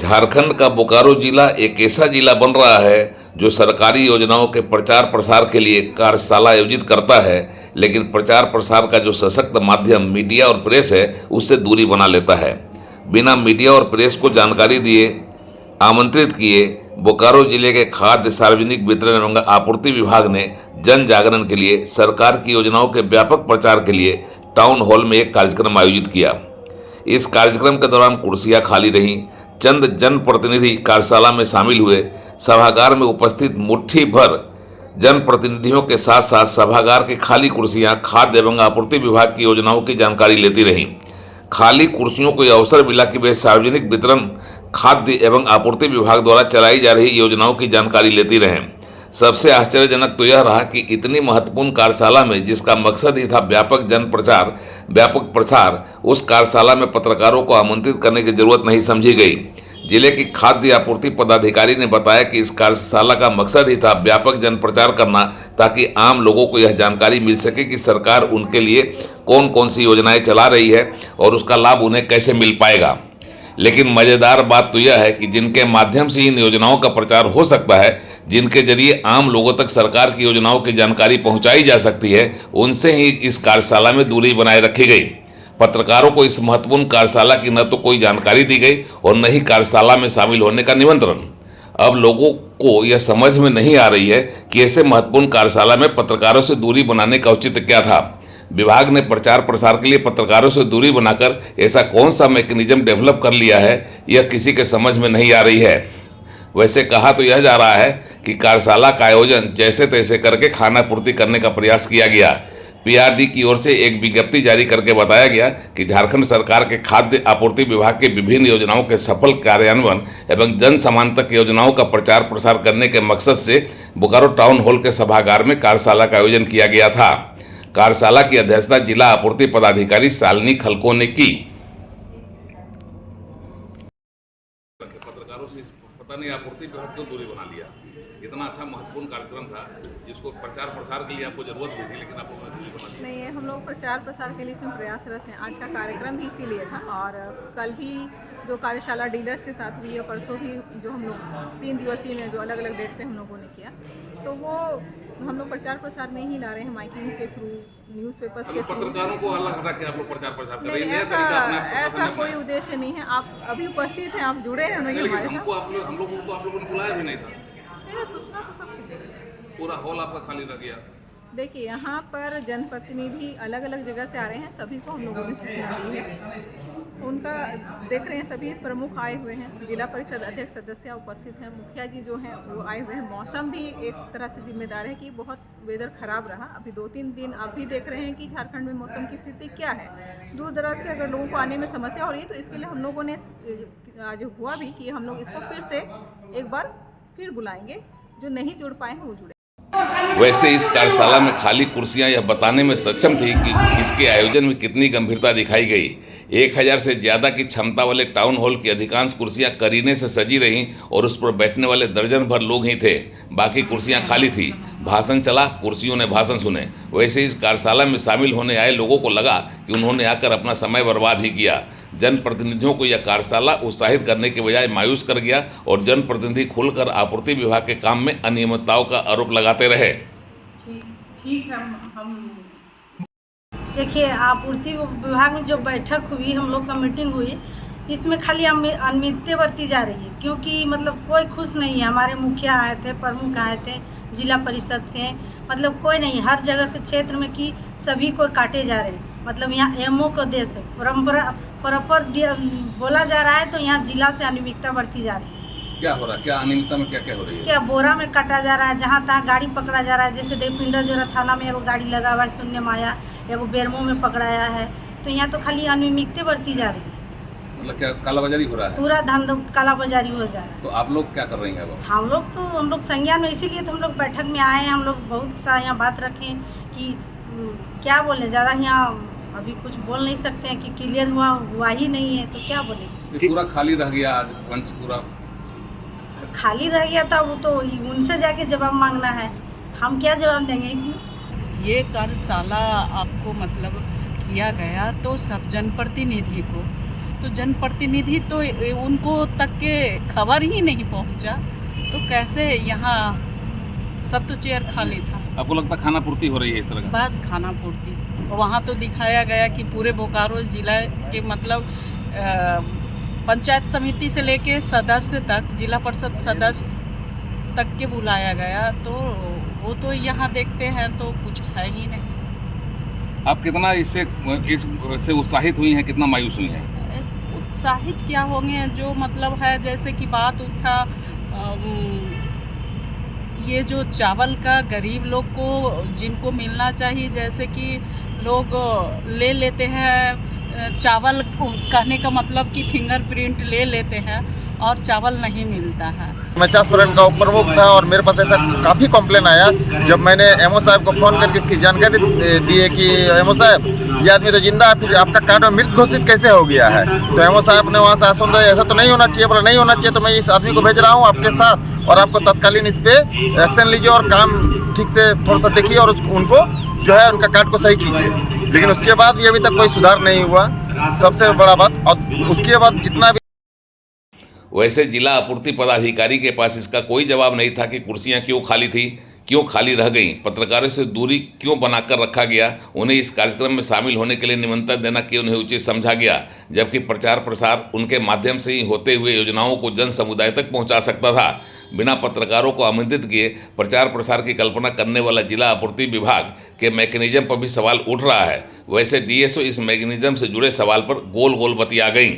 झारखंड का बोकारो जिला एक ऐसा जिला बन रहा है जो सरकारी योजनाओं के प्रचार प्रसार के लिए कार्यशाला आयोजित करता है, लेकिन प्रचार प्रसार का जो सशक्त माध्यम मीडिया और प्रेस है उससे दूरी बना लेता है। बिना मीडिया और प्रेस को जानकारी दिए, आमंत्रित किए, बोकारो जिले के खाद्य सार्वजनिक वितरण एवं आपूर्ति विभाग ने जन जागरण के लिए सरकार की योजनाओं के व्यापक प्रचार के लिए टाउन हॉल में एक कार्यक्रम आयोजित किया। इस कार्यक्रम के दौरान कुर्सियां खाली रहीं। चंद जनप्रतिनिधि कार्यशाला में शामिल हुए। सभागार में उपस्थित मुट्ठी भर जनप्रतिनिधियों के साथ साथ सभागार की खाली कुर्सियां खाद्य एवं आपूर्ति विभाग की योजनाओं की जानकारी लेती रहीं। खाली कुर्सियों को यह अवसर मिला कि वे सार्वजनिक वितरण खाद्य एवं आपूर्ति विभाग द्वारा चलाई जा रही योजनाओं की जानकारी लेती रहें। सबसे आश्चर्यजनक तो यह रहा कि इतनी महत्वपूर्ण कार्यशाला में, जिसका मकसद ही था व्यापक प्रसार, उस कार्यशाला में पत्रकारों को आमंत्रित करने की जरूरत नहीं समझी गई। जिले की खाद्य आपूर्ति पदाधिकारी ने बताया कि इस कार्यशाला का मकसद ही था व्यापक जन प्रचार करना, ताकि आम लोगों को यह जानकारी मिल सके कि सरकार उनके लिए कौन कौन सी योजनाएं चला रही है और उसका लाभ उन्हें कैसे मिल पाएगा। लेकिन मज़ेदार बात तो यह है कि जिनके माध्यम से इन योजनाओं का प्रचार हो सकता है, जिनके जरिए आम लोगों तक सरकार की योजनाओं की जानकारी पहुंचाई जा सकती है, उनसे ही इस कार्यशाला में दूरी बनाए रखी गई। पत्रकारों को इस महत्वपूर्ण कार्यशाला की न तो कोई जानकारी दी गई और न ही कार्यशाला में शामिल होने का निमंत्रण। अब लोगों को यह समझ में नहीं आ रही है कि ऐसे महत्वपूर्ण कार्यशाला में पत्रकारों से दूरी बनाने का औचित्य क्या था। विभाग ने प्रचार प्रसार के लिए पत्रकारों से दूरी बनाकर ऐसा कौन सा मैकेनिज्म डेवलप कर लिया है, यह किसी के समझ में नहीं आ रही है। वैसे कहा तो यह जा रहा है कि कार्यशाला का आयोजन जैसे तैसे करके खाना पूर्ति करने का प्रयास किया गया। पीआरडी की ओर से एक विज्ञप्ति जारी करके बताया गया कि झारखंड सरकार के खाद्य आपूर्ति विभाग की विभिन्न योजनाओं के सफल कार्यान्वयन एवं जन सामान्य तक योजनाओं का प्रचार प्रसार करने के मकसद से बोकारो टाउन हॉल के सभागार में कार्यशाला का आयोजन किया गया था। कार्यशाला की अध्यक्षता जिला आपूर्ति पदाधिकारी शालिनी खलको ने की। पत्रकारों से पता नहीं आपूर्ति विभाग क्यों दूरी बना लिया। इतना अच्छा महत्वपूर्ण कार्यक्रम था जिसको प्रचार प्रसार के लिए आपको जरूरत भी थी, लेकिन आप उसमें दूरी बना ली। नहीं, हम लोग प्रचार प्रसार के लिए इसमें प्रयासरत हैं। आज का कार्यक्रम भी इसीलिए था और कल भी जो कार्यशाला डीलर्स के साथ हुई है, परसों भी जो हम लोग 3 दिवसीय में जो अलग अलग डेट पे हम लोगों ने किया, तो वो हम लोग प्रचार प्रसार में ही ला रहे हैं, माइकिंग के थ्रू, न्यूज़पेपर्स के थ्रू। पत्रकारों को अलग था कि आप लोग प्रचार प्रसार कर रहे हैं, ऐसा कोई उद्देश्य नहीं है। आप अभी उपस्थित हैं, आप जुड़े हैं हमारे साथ। हम लोगों को आप लोगों ने बुलाया भी नहीं था। मेरा सूचना तो सबको पूरा हॉल आपका खाली रह गया। देखिए, यहाँ पर जनप्रतिनिधि अलग अलग जगह से आ रहे हैं, सभी को हम लोगों ने सूचना दी है। उनका देख रहे हैं, सभी प्रमुख आए हुए हैं, जिला परिषद अध्यक्ष सदस्य उपस्थित हैं, मुखिया जी जो हैं वो आए हुए हैं। मौसम भी एक तरह से जिम्मेदार है कि बहुत वेदर खराब रहा। अभी 2-3 दिन आप भी देख रहे हैं कि झारखंड में मौसम की स्थिति क्या है। दूर दराज से अगर लोगों को आने में समस्या हो रही है, तो इसके लिए हम लोगों ने आज हुआ भी कि हम लोग इसको फिर से एक बार फिर बुलाएंगे। जो नहीं जुड़ पाए हैं वो जुड़े। वैसे इस कार्यशाला में खाली कुर्सियां यह बताने में सक्षम थी कि इसके आयोजन में कितनी गंभीरता दिखाई गई। 1000 से ज़्यादा की क्षमता वाले टाउन हॉल की अधिकांश कुर्सियां करीने से सजी रहीं और उस पर बैठने वाले दर्जन भर लोग ही थे। बाकी कुर्सियां खाली थी। भाषण चला, कुर्सियों ने भाषण सुने। वैसे इस कार्यशाला में शामिल होने आए लोगों को लगा कि उन्होंने आकर अपना समय बर्बाद ही किया। जनप्रतिनिधियों को यह कार्यशाला उत्साहित करने के बजाय मायूस कर गया और जनप्रतिनिधि खुलकर आपूर्ति विभाग के काम में अनियमितताओं का आरोप लगाते रहे। ठीक है, हम देखिए, आपूर्ति विभाग में जो बैठक हुई, हम लोग का मीटिंग हुई, इसमें खाली अनियमितता बरती जा रही है। क्योंकि मतलब कोई खुश नहीं है। हमारे मुखिया आए थे, प्रमुख आए थे, जिला परिषद थे, मतलब कोई नहीं। हर जगह से क्षेत्र में कि सभी को काटे जा रहे हैं। मतलब यहाँ एमओ का देश है, परंपरा प्रॉपर बोला जा रहा है, तो यहाँ जिला से अनियमितता बढ़ती जा रही है। क्या हो रहा है? क्या अनियमितता में क्या क्या हो रही है? क्या बोरा में काटा जा रहा है, जहाँ तहाँ गाड़ी पकड़ा जा रहा है। जैसे देवपिंडर जोरा थाना में एगो गाड़ी लगा हुआ है, शून्य माया, एगो बेरमो में पकड़ाया है। तो यहाँ तो खाली अनियमितता बढ़ती जा रही है। मतलब क्या कालाबाजारी हो रहा है? पूरा धंधा कालाबाजारी हो जा रहा है। तो आप लोग क्या कर रही हैं अब? हम लोग संज्ञान में, इसीलिए तो हम लोग बैठक में आए हैं। हम लोग बहुत सा यहाँ बात रखें कि क्या बोले, ज़्यादा यहाँ अभी कुछ बोल नहीं सकते हैं कि क्लियर हुआ ही नहीं है, तो क्या बोले। पूरा खाली रह गया आज मंच, पूरा खाली रह गया था। वो तो उनसे जाके जवाब मांगना है, हम क्या जवाब देंगे इसमें। ये कार्यशाला आपको मतलब किया गया तो सब जनप्रतिनिधि को तो जनप्रतिनिधि तो उनको तक के खबर ही नहीं पहुंचा, तो कैसे यहाँ सब तो चेयर खाली था। आपको लगता है खाना पूर्ति हो रही है इस तरह का? बस खाना पूर्ति। वहाँ तो दिखाया गया कि पूरे बोकारो जिला के मतलब पंचायत समिति से लेके सदस्य तक, जिला परिषद सदस्य तक के बुलाया गया, तो वो तो यहाँ देखते हैं तो कुछ है ही नहीं। आप कितना इससे उत्साहित हुई हैं, कितना मायूस हुई हैं? उत्साहित क्या होंगे, जो मतलब है जैसे कि बात उठा ये जो चावल का गरीब लोग को जिनको मिलना चाहिए, जैसे कि लोग ले लेते हैं चावल, कहने का मतलब कि फिंगरप्रिंट ले लेते हैं और चावल नहीं मिलता है। मैं 50% का प्रमुख था और मेरे पास ऐसा काफ़ी कंप्लेन आया। जब मैंने एमओ साहब को फ़ोन करके इसकी जानकारी दी है कि एमओ साहब ये आदमी तो जिंदा है, फिर आपका कार्ड में मृत घोषित कैसे हो गया है, तो एमओ साहब ने वहाँ से आश्वासन दिया ऐसा तो नहीं होना चाहिए। बोला नहीं होना चाहिए तो मैं इस आदमी को भेज रहा हूँ आपके साथ और आपको तत्कालीन इस पर एक्शन लीजिए और काम ठीक से थोड़ा सा देखिए और उनको जो है उनका कार्ड को सही कीजिए। लेकिन उसके बाद भी अभी तक कोई सुधार नहीं हुआ, सबसे बड़ा बात। और उसके बाद जितना भी वैसे जिला आपूर्ति पदाधिकारी के पास इसका कोई जवाब नहीं था कि कुर्सियां क्यों खाली थी, क्यों खाली रह गईं, पत्रकारों से दूरी क्यों बनाकर रखा गया, उन्हें इस कार्यक्रम में शामिल होने के लिए निमंत्रण देना क्यों नहीं उचित समझा गया, जबकि प्रचार प्रसार उनके माध्यम से ही होते हुए योजनाओं को जन समुदाय तक पहुंचा सकता था। बिना पत्रकारों को आमंत्रित किए प्रचार प्रसार की कल्पना करने वाला जिला आपूर्ति विभाग के मैकेनिज्म पर भी सवाल उठ रहा है। वैसे डीएसओ इस मैकेनिज्म से जुड़े सवाल पर गोल गोल बतिया गईं।